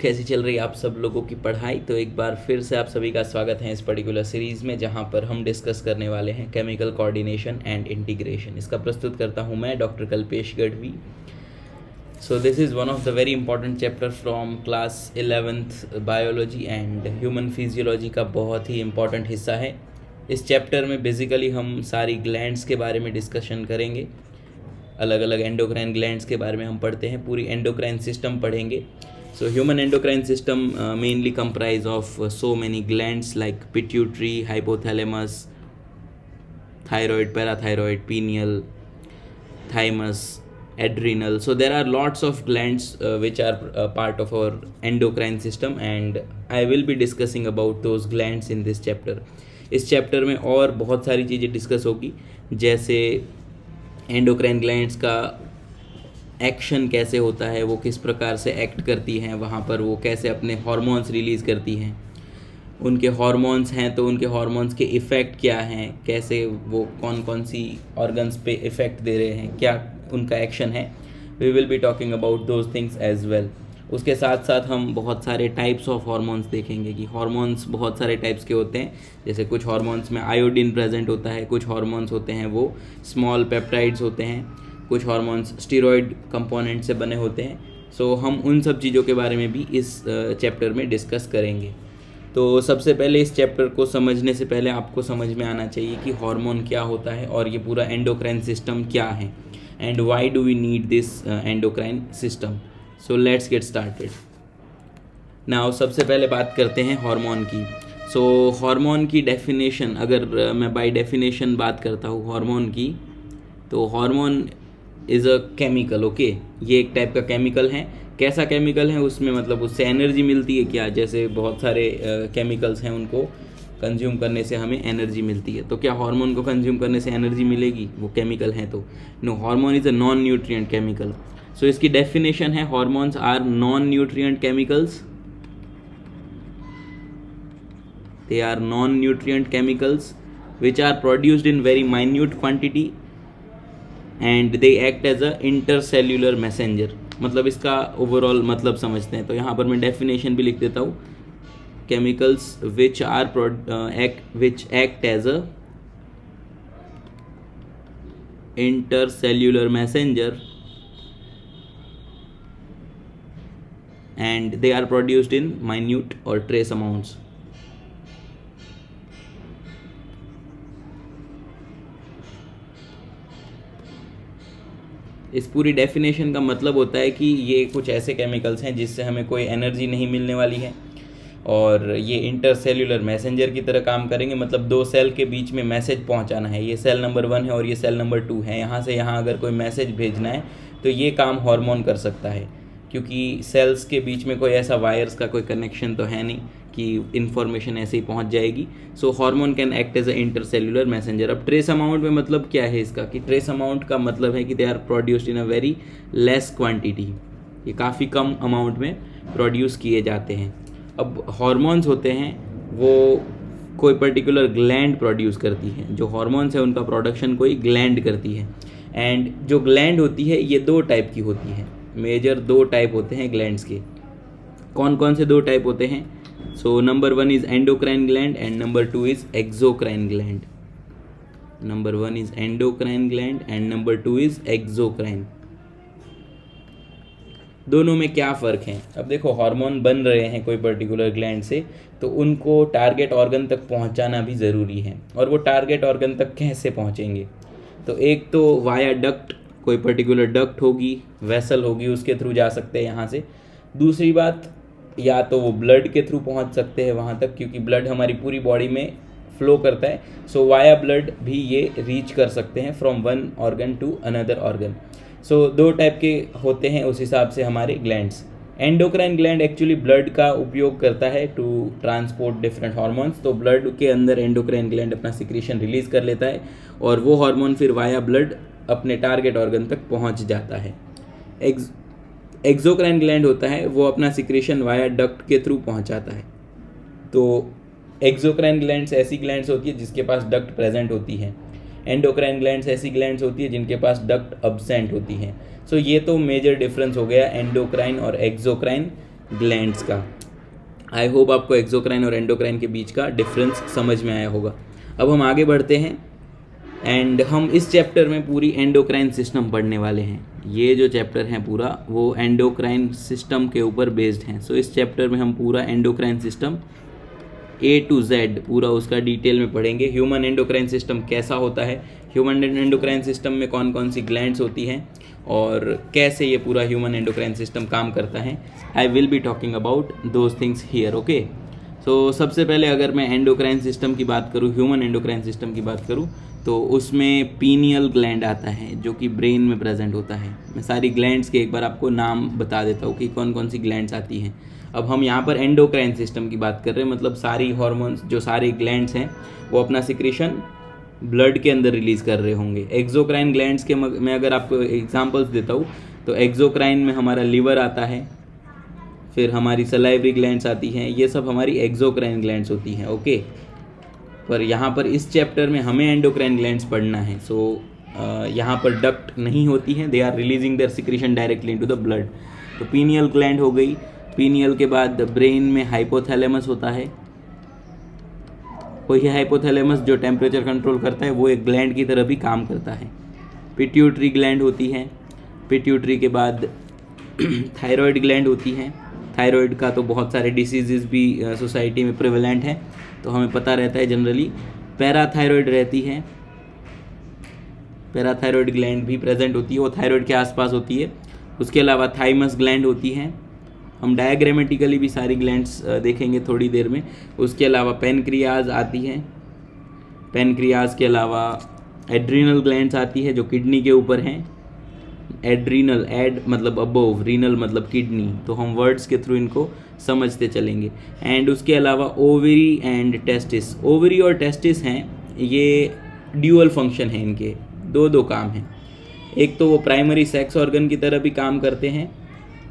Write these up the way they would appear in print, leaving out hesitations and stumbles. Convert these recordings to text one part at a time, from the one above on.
कैसी चल रही है आप सब लोगों की पढ़ाई। तो एक बार फिर से आप सभी का स्वागत है इस पर्टिकुलर सीरीज़ में, जहां पर हम डिस्कस करने वाले हैं केमिकल कोऑर्डिनेशन एंड इंटीग्रेशन। इसका प्रस्तुत करता हूं मैं doctor Kalpesh Gadhvi. So this is one of the very important chapter from class 11th biology and human physiology का बहुत ही इंपॉर्टेंट हिस्सा है। इस चैप्टर में बेसिकली हम सारी ग्लैंड्स के बारे में डिस्कशन करेंगे। अलग अलग एंडोक्राइन ग्लैंड्स के बारे में हम पढ़ते हैं, पूरी एंडोक्राइन सिस्टम पढ़ेंगे। So human endocrine system mainly comprise of so many glands like pituitary, hypothalamus, thyroid, parathyroid, pineal, thymus, adrenal. So there are lots of glands which are part of our endocrine system, and I will be discussing about those glands in this chapter. इस chapter में और बहुत सारी चीज़ें discuss होगी, जैसे endocrine glands का action कैसे होता है, वो किस प्रकार से एक्ट करती हैं, वहाँ पर वो कैसे अपने हार्मोन्स रिलीज़ करती हैं, उनके हार्मोन्स हैं तो उनके हार्मोन्स के इफ़ेक्ट क्या हैं, कैसे वो कौन कौन सी ऑर्गन्स पे इफ़ेक्ट दे रहे हैं, क्या उनका एक्शन है। We will be talking about those things as well. उसके साथ साथ हम बहुत सारे टाइप्स ऑफ हार्मोन्स देखेंगे कि हार्मोन्स बहुत सारे टाइप्स के होते हैं। जैसे कुछ हार्मोन्स में आयोडीन प्रेजेंट होता है, कुछ हार्मोन्स होते हैं वो स्मॉल पेप्टाइड्स होते हैं, कुछ हार्मोन्स स्टीरॉयड कंपोनेंट से बने होते हैं। सो हम उन सब चीज़ों के बारे में भी इस चैप्टर में डिस्कस करेंगे। तो सबसे पहले इस चैप्टर को समझने से पहले आपको समझ में आना चाहिए कि हार्मोन क्या होता है और ये पूरा एंडोक्राइन सिस्टम क्या है, and why do we need this endocrine system. So let's get started now. सबसे पहले बात करते हैं हार्मोन की। सो हार्मोन की डेफिनेशन, अगर मैं बाय डेफिनेशन बात करता हूँ हार्मोन की, तो hormone is a chemical. Okay, ये एक टाइप का केमिकल है। कैसा केमिकल है, उसमें मतलब उससे एनर्जी मिलती है क्या? जैसे बहुत सारे केमिकल्स हैं, उनको कंज्यूम करने से हमें एनर्जी मिलती है। तो क्या हार्मोन को कंज्यूम करने से एनर्जी मिलेगी? वो केमिकल हैं तो no, hormone is a non nutrient chemical. So इसकी डेफिनेशन है, hormones are non nutrient chemicals. They are non nutrient chemicals which are produced in very minute quantity and they act as a intercellular messenger. मतलब इसका overall मतलब समझते हैं, तो यहाँ पर मैं डेफिनेशन भी लिख देता हूँ। Chemicals which act as a intercellular messenger and they are produced in minute or trace amounts. इस पूरी डेफिनेशन का मतलब होता है कि ये कुछ ऐसे केमिकल्स हैं जिससे हमें कोई एनर्जी नहीं मिलने वाली है, और ये इंटरसेल्यूलर मैसेंजर की तरह काम करेंगे। मतलब दो सेल के बीच में मैसेज पहुंचाना है। ये सेल नंबर 1 है और ये सेल नंबर 2 है। यहाँ से यहाँ अगर कोई मैसेज भेजना है तो ये काम हार्मोन कर सकता है, क्योंकि सेल्स के बीच में कोई ऐसा वायर्स का कोई कनेक्शन तो है नहीं कि इन्फॉर्मेशन ऐसे ही पहुंच जाएगी। So hormone can act as a intercellular messenger. अब ट्रेस अमाउंट में मतलब क्या है इसका, कि ट्रेस अमाउंट का मतलब है कि they are produced in a very less quantity. ये काफ़ी कम अमाउंट में प्रोड्यूस किए जाते हैं। अब हार्मोन्स होते हैं वो कोई पर्टिकुलर ग्लैंड प्रोड्यूस करती है। जो हार्मोन्स है उनका प्रोडक्शन कोई ग्लैंड करती है, एंड जो ग्लैंड होती है ये 2 टाइप की होती है। मेजर 2 टाइप होते हैं ग्लैंड्स के। कौन कौन से 2 टाइप होते हैं? So number 1 is endocrine gland and number 2 is exocrine gland. Number 1 is endocrine gland and number 2 is exocrine. दोनों में क्या फ़र्क है? अब देखो, हार्मोन बन रहे हैं कोई पर्टिकुलर ग्लैंड से, तो उनको टारगेट ऑर्गन तक पहुंचाना भी ज़रूरी है। और वो टारगेट ऑर्गन तक कैसे पहुंचेंगे? तो एक तो वाया डक्ट, कोई पर्टिकुलर डक्ट होगी, वेसल होगी, उसके थ्रू जा सकते हैं यहाँ से। दूसरी बात, या तो वो ब्लड के थ्रू पहुँच सकते हैं वहाँ तक, क्योंकि ब्लड हमारी पूरी बॉडी में फ्लो करता है। सो वाया ब्लड भी ये रीच कर सकते हैं from one organ to another organ. So 2 type के होते हैं उस हिसाब से हमारे glands. Endocrine gland actually blood का उपयोग करता है टू ट्रांसपोर्ट डिफरेंट हार्मोन्स। तो ब्लड के अंदर एंडोक्राइन ग्लैंड अपना सिक्रीशन रिलीज कर लेता है, और वो हार्मोन फिर वाया ब्लड अपने टारगेट ऑर्गन तक पहुंच जाता है। एक्सोक्राइन ग्लैंड होता है वो अपना सिक्रीशन वाया डक्ट के थ्रू पहुंचाता है। तो एक्सोक्राइन ग्लैंड्स ऐसी ग्लैंड्स होती है जिसके पास डक्ट प्रेजेंट होती है। एंडोक्राइन ग्लैंड्स ऐसी ग्लैंड्स होती है जिनके पास डक्ट अब्सेंट होती हैं। सो ये तो मेजर डिफरेंस हो गया एंडोक्राइन और एक्सोक्राइन। ग्लैंड्स का। आई होप आपको एक्सोक्राइन और एंडोक्राइन के बीच का डिफरेंस समझ में आया होगा। अब हम आगे बढ़ते हैं एंड हम इस चैप्टर में पूरी एंडोक्राइन सिस्टम पढ़ने वाले हैं। ये जो चैप्टर है पूरा वो एंडोक्राइन सिस्टम के ऊपर बेस्ड है। सो इस चैप्टर में हम पूरा endocrine system A to Z पूरा उसका डिटेल में पढ़ेंगे। ह्यूमन एंडोक्राइन सिस्टम कैसा होता है, ह्यूमन एंडोक्राइन सिस्टम में कौन कौन सी ग्लैंड्स होती हैं और कैसे ये पूरा ह्यूमन एंडोक्राइन सिस्टम काम करता है। I will be talking about those things here. Okay, so सबसे पहले अगर मैं एंडोक्राइन सिस्टम की बात करूँ, ह्यूमन एंडोक्राइन सिस्टम की बात करूँ, तो उसमें पीनियल ग्लैंड आता है जो कि ब्रेन में प्रेजेंट होता है। मैं सारी ग्लैंड्स के एक बार आपको नाम बता देता हूँ कि कौन कौन सी ग्लैंड्स आती हैं। अब हम यहाँ पर एंडोक्राइन सिस्टम की बात कर रहे हैं, मतलब सारी हार्मोन्स जो सारे ग्लैंड्स हैं वो अपना सिक्रीशन ब्लड के अंदर रिलीज़ कर रहे होंगे। एक्सोक्राइन ग्लैंड्स के मैं अगर आपको एग्जांपल्स देता हूँ तो एक्सोक्राइन में हमारा लिवर आता है, फिर हमारी सलाइवरी ग्लैंड्स आती हैं, ये सब हमारी एक्सोक्राइन ग्लैंड्स होती हैं। ओके, पर यहाँ पर इस चैप्टर में हमें एंडोक्राइन ग्लैंड्स पढ़ना है। सो यहाँ पर डक्ट नहीं होती हैं, they are releasing their secretion directly into the blood. तो पीनियल ग्लैंड हो गई। पीनियल के बाद ब्रेन में हाइपोथैलेमस होता है। वही हाइपोथैलेमस जो टेम्परेचर कंट्रोल करता है वो एक ग्लैंड की तरह भी काम करता है। पिट्यूटरी ग्लैंड होती है। पिट्यूटरी के बाद थायराइड ग्लैंड होती है। थायराइड का तो बहुत सारे डिसीजेस भी सोसाइटी में प्रिवेलेंट है, तो हमें पता रहता है जनरली। पैराथायराइड रहती है, पैराथायराइड ग्लैंड भी प्रेजेंट होती है, वो थायराइड के आसपास होती है। उसके अलावा थाइमस ग्लैंड होती है। हम डायग्रामेटिकली भी सारी ग्लैंड्स देखेंगे थोड़ी देर में। उसके अलावा पेनक्रियाज आती है। पेनक्रियाज के अलावा एड्रीनल ग्लैंड्स आती है जो किडनी के ऊपर हैं। एड्रीनल, एड मतलब अबोव, रीनल मतलब किडनी, तो हम वर्ड्स के थ्रू इनको समझते चलेंगे। एंड उसके अलावा ओवरी एंड टेस्टिस, ओवरी और टेस्टिस हैं, ये ड्यूअल फंक्शन है, इनके दो दो काम हैं। एक तो वो प्राइमरी सेक्स ऑर्गन की तरह भी काम करते हैं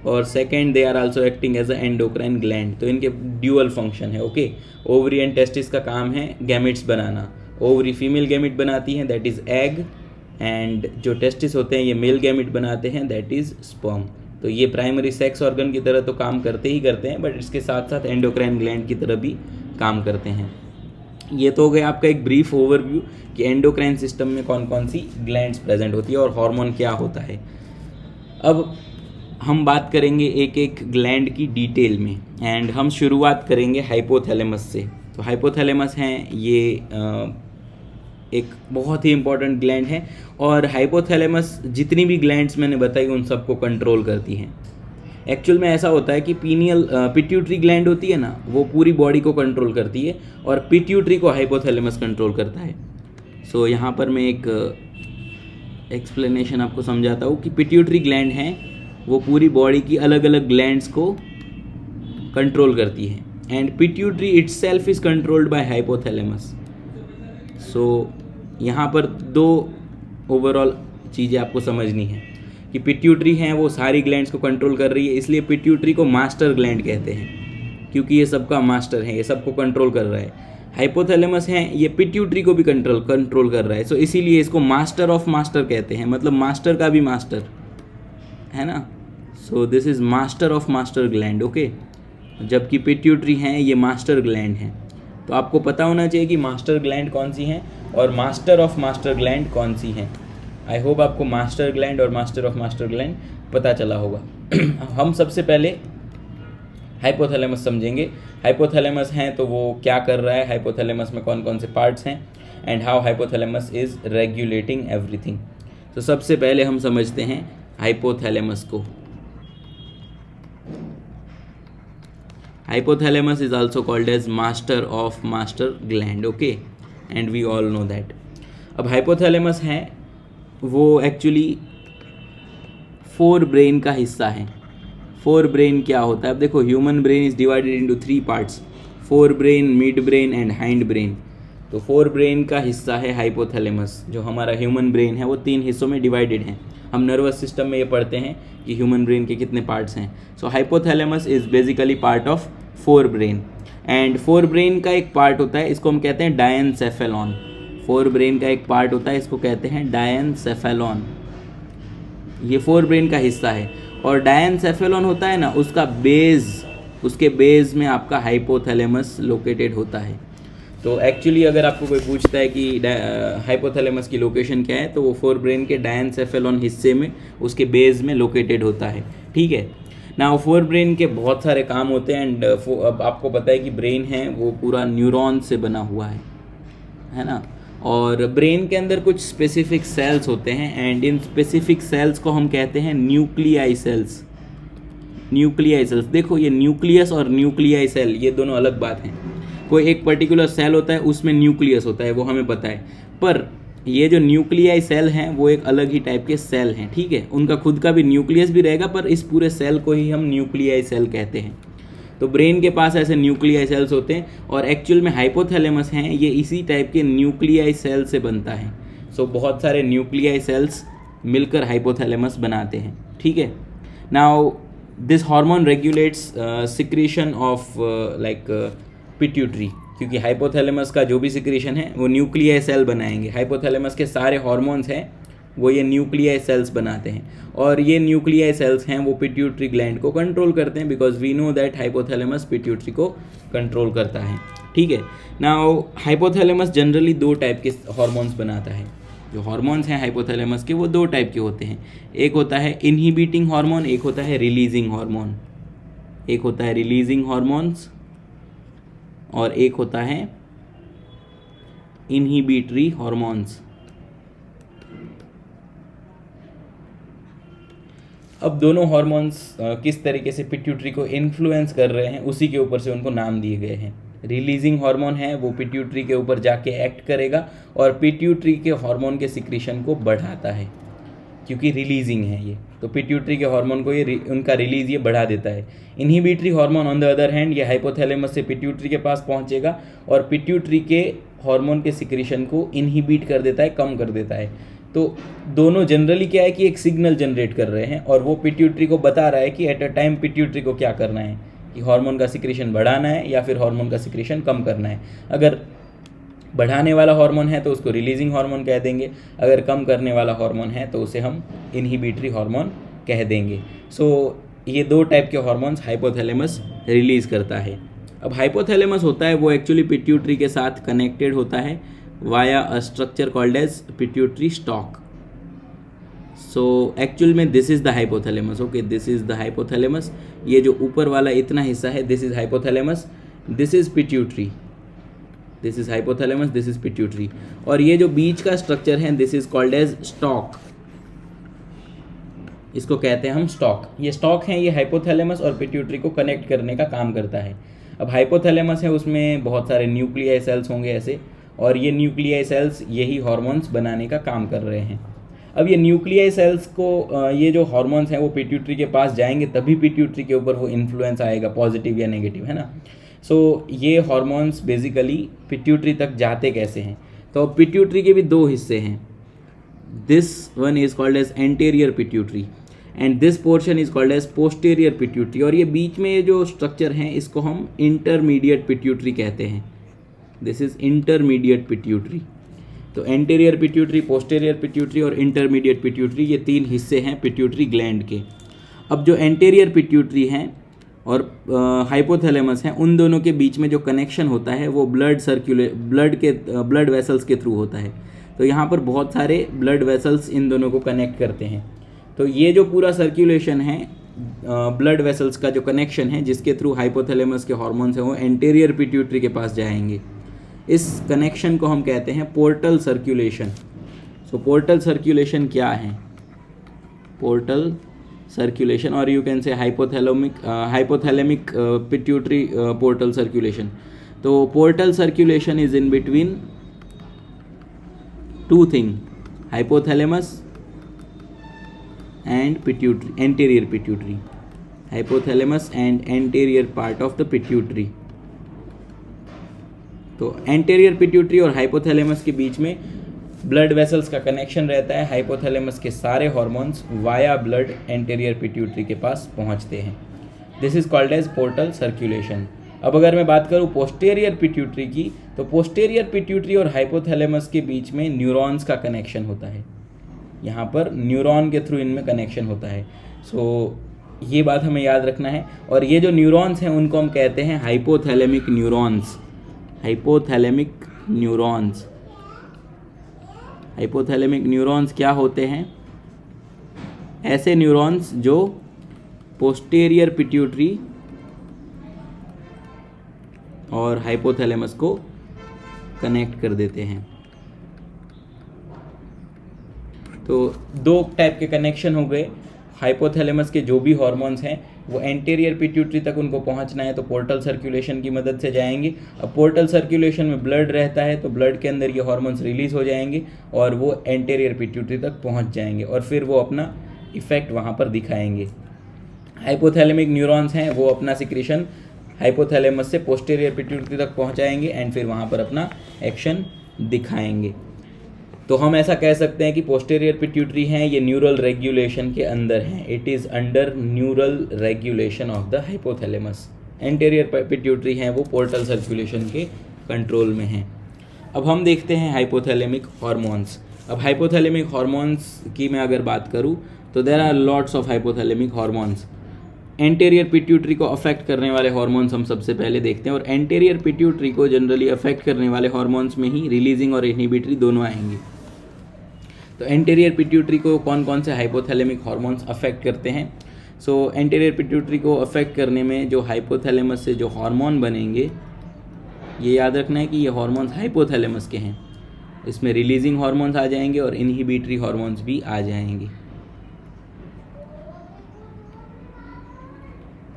और second they are also acting as a endocrine gland, तो इनके ड्यूअल फंक्शन है। ओके, ओवरी एंड टेस्टिस का काम है गैमेट्स बनाना। ओवरी फीमेल गैमेट बनाती हैं, दैट इज़ एग, एंड जो टेस्टिस होते हैं ये मेल गैमेट बनाते हैं, दैट इज़ स्पर्म। तो ये प्राइमरी सेक्स ऑर्गन की तरह तो काम करते ही करते हैं, बट इसके साथ साथ एंडोक्राइन ग्लैंड की तरह भी काम करते हैं। ये तो हो गया आपका एक ब्रीफ ओवरव्यू कि एंडोक्राइन सिस्टम में कौन कौन सी ग्लैंड्स प्रेजेंट होती है और हार्मोन क्या होता है। अब हम बात करेंगे एक एक ग्लैंड की डिटेल में, एंड हम शुरुआत करेंगे हाइपोथैलेमस से। तो हाइपोथैलेमस हैं ये एक बहुत ही इंपॉर्टेंट ग्लैंड है, और हाइपोथैलेमस जितनी भी ग्लैंड्स मैंने बताई उन सबको कंट्रोल करती हैं। एक्चुअल में ऐसा होता है कि पिट्यूटरी ग्लैंड होती है ना, वो पूरी बॉडी को कंट्रोल करती है और पिट्यूटरी को हाइपोथैलेमस कंट्रोल करता है। सो यहाँ पर मैं एक एक्सप्लेनेशन आपको समझाता हूँ कि पिट्यूटरी ग्लैंड है वो पूरी बॉडी की अलग अलग ग्लैंड्स को कंट्रोल करती है, and pituitary itself is controlled by hypothalamus. So यहाँ पर दो ओवरऑल चीज़ें आपको समझनी है कि पिट्यूटरी हैं वो सारी ग्लैंड्स को कंट्रोल कर रही है, इसलिए पिट्यूटरी को मास्टर ग्लैंड कहते हैं क्योंकि ये सबका मास्टर है, ये सबको कंट्रोल कर रहा है। हाइपोथैलेमस है ये पिट्यूटरी को भी कंट्रोल कर रहा है, सो इसीलिए इसको मास्टर ऑफ मास्टर कहते हैं, मतलब मास्टर का भी मास्टर है ना। So this is master of master gland. Okay, जबकि पिट्यूटरी हैं ये मास्टर ग्लैंड हैं। तो आपको पता होना चाहिए कि मास्टर ग्लैंड कौन सी हैं और मास्टर ऑफ मास्टर ग्लैंड कौन सी हैं। आई होप आपको मास्टर ग्लैंड और मास्टर ऑफ मास्टर ग्लैंड पता चला होगा। हम सबसे पहले हाइपोथैलेमस समझेंगे। हाइपोथैलेमस हैं तो वो क्या कर रहा है, हाइपोथैलेमस में कौन कौन से पार्ट्स हैं, and how hypothalamus is regulating everything. तो सबसे पहले हम समझते हैं हाइपोथैलेमस को। Hypothalamus is also called as master of master gland, okay, and we all know that. अब हाइपोथैलेमस है वो एक्चुअली फोर ब्रेन का हिस्सा है। फोर ब्रेन क्या होता है, अब देखो human brain is divided into 3 parts, fore brain, mid brain and hind brain. तो फोर ब्रेन का हिस्सा है हाइपोथैलेमस। जो हमारा ह्यूमन ब्रेन है वो 3 हिस्सों में डिवाइडेड है। हम नर्वस सिस्टम में ये पढ़ते हैं कि ह्यूमन ब्रेन के कितने पार्ट्स हैं। So hypothalamus is basically part of forebrain, and forebrain का एक पार्ट होता है, इसको हम कहते हैं डायनसेफेलॉन। फोर ब्रेन का एक पार्ट होता है, इसको कहते हैं डायनसेफेलॉन। ये फोर ब्रेन का हिस्सा है, और डायनसेफेलॉन होता है ना, उसका बेस उसके बेस में आपका हाइपोथैलेमस लोकेटेड होता है। तो एक्चुअली अगर आपको कोई पूछता है कि हाइपोथैलेमस की लोकेशन क्या है, तो वो फोर ब्रेन के डायनसेफेलॉन हिस्से में उसके बेस में लोकेटेड होता है। ठीक है ना। फोर ब्रेन के बहुत सारे काम होते हैं एंड अब आपको पता है कि ब्रेन है वो पूरा न्यूरॉन से बना हुआ है ना। और ब्रेन के अंदर कुछ स्पेसिफिक सेल्स होते हैं एंड इन स्पेसिफिक सेल्स को हम कहते हैं न्यूक्लियाई सेल्स। न्यूक्लियाई सेल्स, देखो ये न्यूक्लियस और न्यूक्लियाई सेल ये दोनों अलग बात हैं। कोई एक पर्टिकुलर सेल होता है उसमें न्यूक्लियस होता है, वो हमें पता है, पर ये जो न्यूक्लियाई सेल हैं वो एक अलग ही टाइप के सेल हैं। ठीक है, उनका खुद का भी न्यूक्लियस भी रहेगा, पर इस पूरे सेल को ही हम न्यूक्लियाई सेल कहते हैं। तो ब्रेन के पास ऐसे न्यूक्लियाई सेल्स होते हैं और एक्चुअल में हाइपोथैलेमस हैं ये इसी टाइप के न्यूक्लियाई सेल से बनता है। सो बहुत सारे न्यूक्लियाई सेल्स मिलकर हाइपोथैलेमस बनाते हैं। ठीक है, now this hormone regulates secretion of pituitary, क्योंकि हाइपोथैलेमस का जो भी सिक्रीशन है वो न्यूक्लियाई सेल बनाएंगे। हाइपोथैलेमस के सारे हार्मोन्स हैं वो ये न्यूक्लियाई सेल्स बनाते हैं और ये न्यूक्लियाई सेल्स हैं वो पिट्यूटरी ग्लैंड को कंट्रोल करते हैं, because we know that hypothalamus pituitary को कंट्रोल करता है। ठीक है, नाउ हाइपोथैलेमस जनरली दो टाइप के हार्मोन्स बनाता है। जो हार्मोन्स हैं हाइपोथैलेमस के वो दो टाइप के होते हैं, एक होता है इनहिबिटिंग हार्मोन, एक होता है रिलीजिंग हार्मोन। एक होता है रिलीजिंग हार्मोन्स और एक होता है इनहिबिटरी हार्मोन्स। अब दोनों हार्मोन्स किस तरीके से पिट्यूटरी को इन्फ्लुएंस कर रहे हैं उसी के ऊपर से उनको नाम दिए गए हैं। रिलीजिंग हार्मोन है वो पिट्यूटरी के ऊपर जाके एक्ट करेगा और पिट्यूटरी के हार्मोन के सिक्रीशन को बढ़ाता है, क्योंकि रिलीजिंग है ये, तो पिट्यूटरी के हार्मोन को ये उनका रिलीज ये बढ़ा देता है। Inhibitory hormone on the other hand ये हाइपोथैलेमस से पिट्यूटरी के पास पहुंचेगा और पिट्यूटरी के हार्मोन के सिक्रीशन को इनहिबिट कर देता है, कम कर देता है। तो दोनों जनरली क्या है कि एक सिग्नल जनरेट कर रहे हैं और वो पिट्यूटरी को बता रहा है कि एट अ टाइम पिट्यूटरी को क्या करना है, कि हार्मोन का सिक्रीशन बढ़ाना है या फिर हार्मोन का सिक्रीशन कम करना है। अगर बढ़ाने वाला हार्मोन है तो उसको रिलीजिंग हार्मोन कह देंगे, अगर कम करने वाला हार्मोन है तो उसे हम इनहिबिटरी हार्मोन कह देंगे। सो ये दो टाइप के हार्मोन्स हाइपोथैलेमस रिलीज करता है। अब हाइपोथैलेमस होता है वो एक्चुअली पिट्यूटरी के साथ कनेक्टेड होता है via a structure called as pituitary stalk. So actual में this is the hypothalamus. Okay, this is the hypothalamus. ये जो ऊपर वाला इतना हिस्सा है this is hypothalamus, this is pituitary, this is hypothalamus, this is pituitary. और ये जो बीच का स्ट्रक्चर है this is called as stalk, इसको कहते हैं हम स्टॉक। ये स्टॉक है, ये हाइपोथैलेमस और पिट्यूटरी को कनेक्ट करने का काम करता है। अब हाइपोथैलेमस है उसमें बहुत सारे न्यूक्लियाई सेल्स होंगे ऐसे, और ये न्यूक्लियाई सेल्स यही हार्मोन्स बनाने का काम कर रहे हैं। अब ये न्यूक्लियाई सेल्स को ये जो हार्मोन्स हैं वो पिट्यूटरी के पास जाएंगे तभी पिट्यूटरी के ऊपर वो इन्फ्लुएंस आएगा, पॉजिटिव या नेगेटिव, है ना। सो ये हार्मोन्स बेसिकली पिट्यूटरी तक जाते कैसे हैं, तो पिट्यूटरी के भी दो हिस्से हैं। This one is called as anterior pituitary and this portion is called as posterior pituitary. और ये बीच में जो स्ट्रक्चर हैं इसको हम इंटरमीडिएट पिट्यूटरी कहते हैं। This is intermediate pituitary. तो एंटीरियर पिट्यूटरी, पोस्टीरियर पिट्यूटरी और इंटरमीडिएट पिट्यूटरी ये तीन हिस्से हैं पिट्यूटरी ग्लैंड के। अब जो एंटीरियर पिट्यूटरी हैं और हाइपोथैलेमस हैं उन दोनों के बीच में जो कनेक्शन होता है वो ब्लड वेसल्स के थ्रू होता है। तो यहाँ पर बहुत सारे ब्लड वेसल्स इन दोनों को कनेक्ट करते हैं। तो ये जो पूरा सर्कुलेशन है ब्लड वेसल्स का जो कनेक्शन है जिसके थ्रू हाइपोथैलेमस के हार्मोन्स हैं वो एंटीरियर पिट्यूटरी के पास जाएंगे, इस कनेक्शन को हम कहते हैं portal circulation. So portal circulation क्या है? पोर्टल सर्कुलेशन और you can say hypothalamic pituitary portal circulation. तो portal circulation is in between two thing, hypothalamus and pituitary, anterior pituitary, hypothalamus and anterior part of the pituitary. तो anterior pituitary और hypothalamus के बीच में blood vessels का connection रहता है। Hypothalamus के सारे hormones via blood anterior pituitary के पास पहुंचते हैं। This is called as portal circulation. अब अगर मैं बात करूं पोस्टीरियर पिट्यूटरी की, तो पोस्टीरियर पिट्यूटरी और हाइपोथैलेमस के बीच में न्यूरॉन्स का कनेक्शन होता है। यहाँ पर न्यूरॉन के थ्रू इनमें कनेक्शन होता है। सो ये बात हमें याद रखना है। और ये जो न्यूरॉन्स हैं उनको हम कहते हैं hypothalamic neurons. Hypothalamic neurons, hypothalamic neurons क्या होते हैं? ऐसे न्यूरॉन्स जो पोस्टीरियर पिट्यूटरी और हाइपोथैलेमस को कनेक्ट कर देते हैं। तो दो टाइप के कनेक्शन हो गए। हाइपोथैलेमस के जो भी हार्मोन्स हैं वो एंटीरियर पिट्यूटरी तक उनको पहुंचना है तो पोर्टल सर्कुलेशन की मदद से जाएंगे। अब पोर्टल सर्कुलेशन में ब्लड रहता है तो ब्लड के अंदर ये हार्मोन्स रिलीज हो जाएंगे और वो एंटीरियर पिट्यूटरी तक पहुंच जाएंगे और फिर वो अपना इफेक्ट वहाँ पर दिखाएंगे। हाइपोथैलेमिक न्यूरॉन्स हैं वो अपना सिक्रीशन हाइपोथैलेमस से पोस्टीरियर पिट्यूटरी तक पहुँचाएंगे एंड फिर वहाँ पर अपना एक्शन दिखाएंगे। तो हम ऐसा कह सकते हैं कि पोस्टीरियर पिट्यूटरी हैं ये न्यूरल रेगुलेशन के अंदर हैं। It is under neural regulation of the hypothalamus. Anterior pituitary हैं वो पोर्टल सर्कुलेशन के कंट्रोल में हैं। अब हम देखते हैं हाइपोथैलेमिक हार्मोन्स। अब हाइपोथैलेमिक हार्मोन्स की मैं अगर बात करूं तो there are lots of hypothalamic hormones. Anterior pituitary को अफेक्ट करने वाले हार्मोन्स हम सबसे पहले देखते हैं और एंटीरियर पिट्यूटरी को जनरली अफेक्ट करने वाले हार्मोन्स में ही रिलीजिंग और इनहिबिटरी दोनों आएंगे। तो एंटीरियर पिट्यूटरी को कौन कौन से हाइपोथैलेमिक हार्मोन्स अफेक्ट करते हैं? सो एंटीरियर पिट्यूटरी को अफेक्ट करने में जो हाइपोथैलेमस से जो हार्मोन बनेंगे, ये याद रखना है कि ये हार्मोन्स हाइपोथैलेमस के हैं। इसमें रिलीजिंग हार्मोन्स आ जाएंगे और इनहिबिटरी हार्मोन्स भी आ जाएंगे।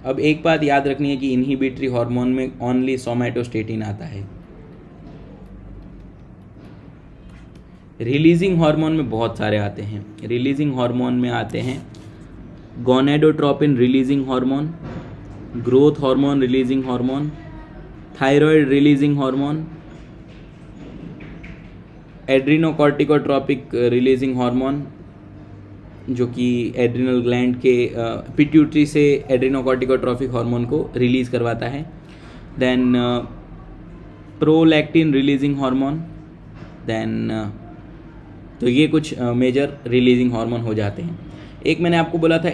अब एक बात याद रखनी है कि इनहिबिटरी हार्मोन में ओनली सोमैटोस्टेटिन आता है। रिलीजिंग हार्मोन में बहुत सारे आते हैं। रिलीजिंग हार्मोन में आते हैं gonadotropin releasing hormone, growth hormone releasing hormone, thyroid releasing hormone, adrenocorticotropic releasing hormone जो कि एड्रिनल ग्लैंड के पिट्यूटरी से एड्रीनोकॉर्टिकोट्रोपिक हार्मोन को रिलीज करवाता है। Then prolactin releasing hormone. Then तो ये कुछ मेजर रिलीजिंग हार्मोन हो जाते हैं। एक मैंने आपको बोला था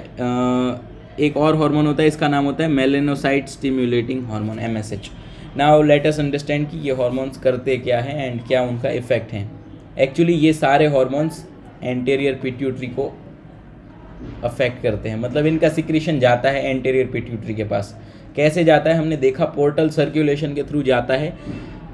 एक और हार्मोन होता है, इसका नाम होता है melanocyte stimulating hormone, MSH। Now let us understand कि ये हार्मोन्स करते क्या हैं एंड क्या उनका इफेक्ट है। एक्चुअली ये सारे हार्मोन्स एंटीरियर पिट्यूटरी को अफेक्ट करते हैं, मतलब इनका सिक्रीशन जाता है एंटीरियर पिट्यूटरी के पास। कैसे जाता है? हमने देखा पोर्टल सर्कुलेशन के थ्रू जाता है,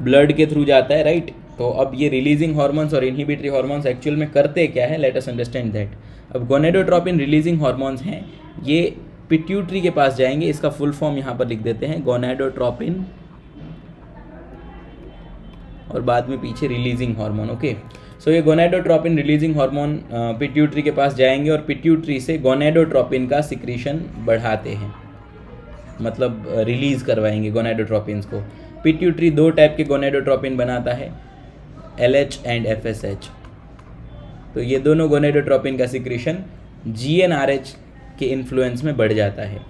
ब्लड के थ्रू जाता है, राइट। तो अब ये रिलीजिंग हार्मोन्स और इनहिबिटरी हार्मोन्स एक्चुअल में करते क्या है, लेट अस अंडरस्टैंड दैट। अब गोनेडोट्रोपिन रिलीजिंग हार्मोन्स हैं, ये पिट्यूटरी के पास जाएंगे। इसका फुल फॉर्म यहाँ पर लिख देते हैं, गोनेडोट्रोपिन और बाद में पीछे रिलीजिंग हार्मोन। ओके, सो ये गोनेडोट्रोपिन रिलीजिंग हार्मोन पिट्यूटरी के पास जाएंगे और पिट्यूटरी से गोनेडोट्रोपिन का सिक्रीशन बढ़ाते हैं, मतलब रिलीज करवाएंगे गोनेडोट्रोपिन्स को। पिट्यूटरी दो टाइप के गोनेडोट्रोपिन बनाता है, LH एंड FSH। तो ये दोनों गोनेडोट्रोपिन का सिक्रीशन GnRH के इन्फ्लुएंस में बढ़ जाता है।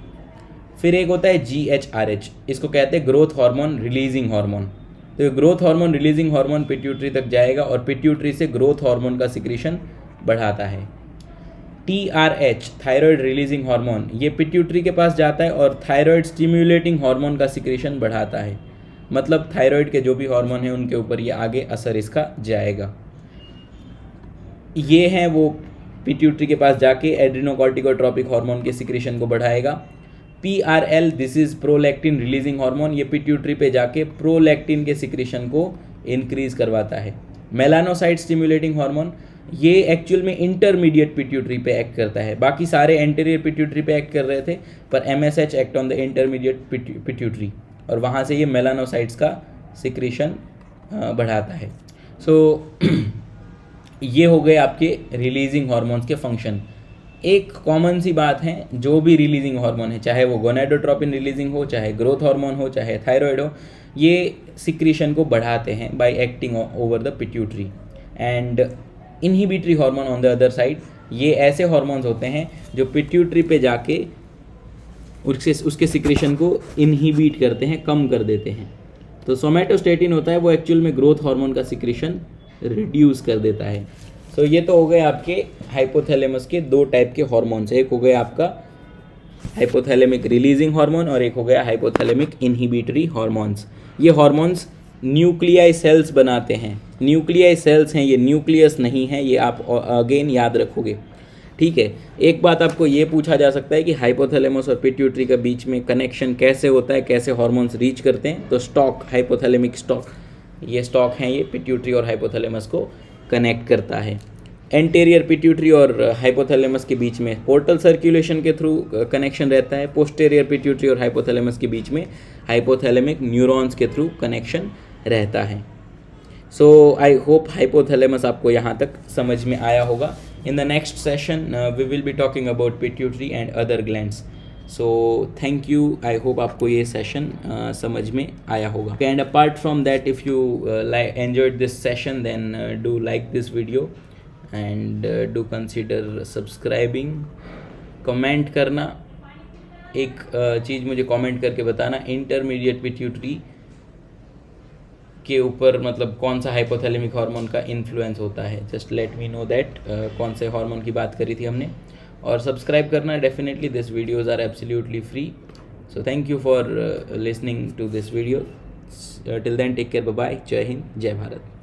फिर एक होता है GHRH, इसको कहते हैं ग्रोथ हार्मोन रिलीजिंग हार्मोन। तो ये growth hormone releasing hormone pituitary तक जाएगा और पिट्यूटरी से ग्रोथ हार्मोन का सिक्रीशन बढ़ाता है। TRH थायराइड रिलीजिंग हार्मोन, ये पिट्यूटरी के पास जाता है और थायराइड स्टिम्युलेटिंग हार्मोन का सिक्रीशन बढ़ाता है, मतलब थायराइड के जो भी हार्मोन हैं उनके ऊपर ये आगे असर इसका जाएगा। ये हैं वो पिट्यूटरी के पास जाके एड्रीनोकॉर्टिकोट्रोपिक हार्मोन के सिक्रीशन को बढ़ाएगा। PRL this is prolactin releasing hormone, ये पिट्यूटरी पे जाके प्रोलैक्टिन के सिक्रीशन को इंक्रीज करवाता है। मेलानोसाइट स्टिम्युलेटिंग हार्मोन, ये एक्चुअल में इंटरमीडिएट पिट्यूटरी पे एक्ट करता है। बाकी सारे एंटीरियर पिट्यूटरी पे एक्ट कर रहे थे, पर MSH act on the intermediate pituitary और वहाँ से ये मेलानोसाइट्स का सिक्रीशन बढ़ाता है। सो ये हो गए आपके रिलीजिंग हार्मोन्स के फंक्शन। एक कॉमन सी बात है, जो भी रिलीजिंग हार्मोन है, चाहे वो गोनेडोट्रोपिन रिलीजिंग हो, चाहे ग्रोथ हार्मोन हो, चाहे थायराइड हो, ये सिक्रीशन को बढ़ाते हैं bye acting over the pituitary. And inhibitory hormone on the other side, ये ऐसे हार्मोन्स होते हैं जो पिट्यूटरी पे जाके उसके सिक्रीशन को इनहिबिट करते हैं, कम कर देते हैं। तो सोमैटोस्टेटिन होता है वो एक्चुअल में ग्रोथ हार्मोन का सिक्रीशन रिड्यूस कर देता है। सो ये तो हो गए आपके हाइपोथैलेमस के दो टाइप के हार्मोन्स। एक हो गए आपका हाइपोथैलेमिक रिलीजिंग हार्मोन और एक हो गया हाइपोथैलेमिक इनहिबिटरी हार्मोन्स। ये हार्मोन्स न्यूक्लियाई सेल्स बनाते हैं। न्यूक्लियाई सेल्स हैं, ये न्यूक्लियस नहीं है, ये आप अगेन याद रखोगे, ठीक है। एक बात आपको ये पूछा जा सकता है कि हाइपोथैलेमस और पिट्यूटरी के बीच में कनेक्शन कैसे होता है, कैसे हार्मोन्स रीच करते हैं। तो स्टॉक, हाइपोथैलेमिक स्टॉक, ये स्टॉक हैं, ये पिट्यूटरी और हाइपोथैलेमस को कनेक्ट करता है। एंटेरियर पिट्यूटरी और हाइपोथैलेमस के बीच में पोर्टल सर्कुलेशन के थ्रू कनेक्शन रहता है। पोस्टेरियर पिट्यूटरी और हाइपोथैलेमस के बीच में हाइपोथैलेमिक न्यूरॉन्स के थ्रू कनेक्शन रहता है। सो आई होप हाइपोथैलेमस आपको यहाँ तक समझ में आया होगा। In the next session we will be talking about pituitary and other glands. So thank you, I hope आपको ये सेशन समझ में आया होगा। And apart from that, if you enjoyed this session, then do like this video and do consider subscribing. Comment करना, एक चीज़ मुझे comment करके बताना, इंटरमीडिएट पिट्यूटरी के ऊपर मतलब कौन सा हाइपोथैलेमिक हार्मोन का इन्फ्लुएंस होता है। Just let me know that कौन से हार्मोन की बात करी थी हमने। और सब्सक्राइब करना definitely, this videos are absolutely free. So thank you for listening to this video. Till then take care, bye bye, जय हिंद, जय भारत।